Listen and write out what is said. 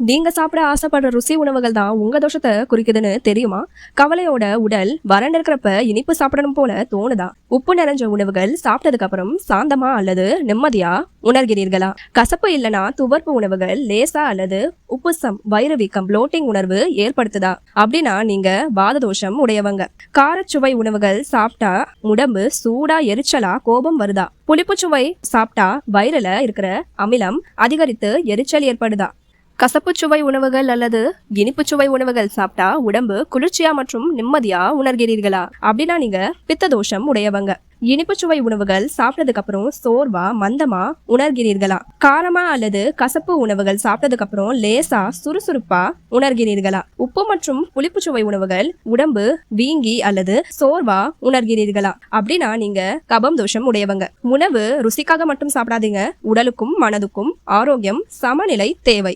நீங்க சாப்பிட ஆசைப்படுற ருசி உணவுகள் தான் உங்க தோஷத்தை குறிக்குதுன்னு தெரியுமா? கவலையோட உடல் வறண்டு இருக்கிறப்ப இனிப்பு சாப்பிடணும் போல தோணுதா? உப்பு நிறைஞ்ச உணவுகள் சாப்பிட்டதுக்கு அப்புறம் சாந்தமா அல்லது நிம்மதியா உணர்கிறீர்களா? கசப்பு இல்லனா துவர்ப்பு உணவுகள் லேசா அல்லது உப்புசம் வயிறு வீக்கம் ப்ளோட்டிங் உணர்வு ஏற்படுத்துதா? அப்படின்னா நீங்க வாததோஷம் உடையவங்க. காரச்சுவை உணவுகள் சாப்பிட்டா உடம்பு சூடா எரிச்சலா கோபம் வருதா? புளிப்புச்சுவை சாப்பிட்டா வயிறுல இருக்கிற அமிலம் அதிகரித்து எரிச்சல் ஏற்படுதா? கசப்பு சுவை உணவுகள் அல்லது இனிப்பு சுவை உணவுகள் சாப்பிட்டா உடம்பு குளிர்ச்சியா மற்றும் நிம்மதியா உணர்கிறீர்களா? அப்படின்னா நீங்க பித்த தோஷம் உடையவங்க. இனிப்பு சுவை உணவுகள் சாப்பிட்டதுக்கு அப்புறம் சோர்வா மந்தமா உணர்கிறீர்களா? காரமா அல்லது கசப்பு உணவுகள் சாப்பிட்டதுக்கு அப்புறம் லேசா சுறுசுறுப்பா உணர்கிறீர்களா? உப்பு மற்றும் புளிப்பு சுவை உணவுகள் உடம்பு வீங்கி அல்லது சோர்வா உணர்கிறீர்களா? அப்படின்னா நீங்க கபம் தோஷம் உடையவங்க. உணவு ருசிக்காக மட்டும் சாப்பிடாதீங்க. உடலுக்கும் மனதுக்கும் ஆரோக்கியம் சமநிலை தேவை.